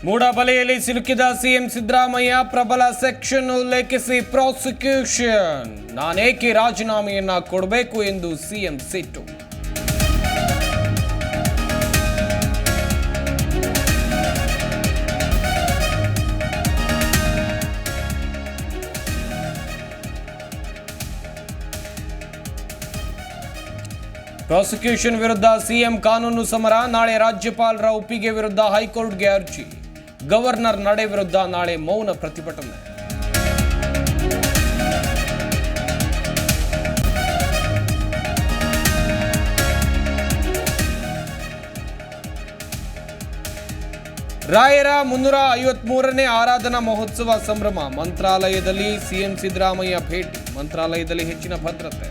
ಮೂಡಬಲೆಯಲ್ಲಿ ಸಿಲುಕಿದ ಸಿಎಂ ಸಿದ್ದರಾಮಯ್ಯ ಪ್ರಬಲ ಸೆಕ್ಷನ್ ಉಲ್ಲೇಖಿಸಿ ಪ್ರಾಸಿಕ್ಯೂಷನ್. ನಾನೇಕೆ ರಾಜೀನಾಮೆಯನ್ನ ಕೊಡಬೇಕು ಎಂದು ಸಿಎಂ ಸಿಟ್ಟು. ಪ್ರಾಸಿಕ್ಯೂಷನ್ ವಿರುದ್ಧ ಸಿಎಂ ಕಾನೂನು ಸಮರ. ನಾಳೆ ರಾಜ್ಯಪಾಲರ ಒಪ್ಪಿಗೆ ವಿರುದ್ಧ ಹೈಕೋರ್ಟ್ಗೆ ಅರ್ಜಿ. ಗವರ್ನರ್ ನಡೆ ವಿರುದ್ಧ ನಾಳೆ ಮೌನ ಪ್ರತಿಭಟನೆ. ರಾಯರ 353ನೇ ಆರಾಧನಾ ಮಹೋತ್ಸವ ಸಂಭ್ರಮ. ಮಂತ್ರಾಲಯದಲ್ಲಿ ಸಿಎಂ ಸಿದ್ದರಾಮಯ್ಯ ಭೇಟಿ. ಮಂತ್ರಾಲಯದಲ್ಲಿ ಹೆಚ್ಚಿನ ಭದ್ರತೆ.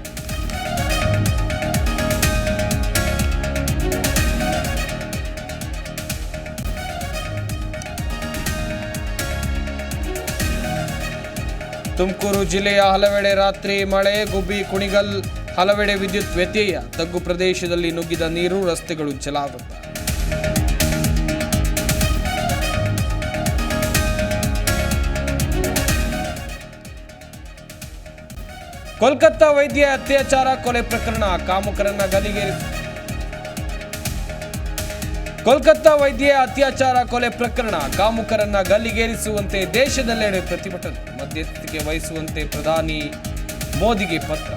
ತುಮಕೂರು ಜಿಲ್ಲೆಯ ಹಲವೆಡೆ ರಾತ್ರಿ ಮಳೆ. ಗುಬ್ಬಿ, ಕುಣಿಗಲ್ ಹಲವೆಡೆ ವಿದ್ಯುತ್ ವ್ಯತ್ಯಯ. ತಗ್ಗು ಪ್ರದೇಶದಲ್ಲಿ ನುಗ್ಗಿದ ನೀರು, ರಸ್ತೆಗಳು ಜಲಾವೃತ. ಕೋಲ್ಕತ್ತಾ ವೈದ್ಯ ಅತ್ಯಾಚಾರ ಕೊಲೆ ಪ್ರಕರಣ. ಕಾಮುಕರನ್ನ ಗಲ್ಲಿಗೇರಿಸಿ. ಕೋಲ್ಕತ್ತಾ ವೈದ್ಯ ಅತ್ಯಾಚಾರ ಕೊಲೆ ಪ್ರಕರಣ. ಕಾಮುಕರನ್ನ ಗಲ್ಲಿಗೇರಿಸುವಂತೆ ದೇಶದೆಲ್ಲೆಡೆ ಪ್ರತಿಭಟನೆ. ಮಧ್ಯಸ್ಥಿಕೆ ವಹಿಸುವಂತೆ ಪ್ರಧಾನಿ ಮೋದಿಗೆ ಪತ್ರ.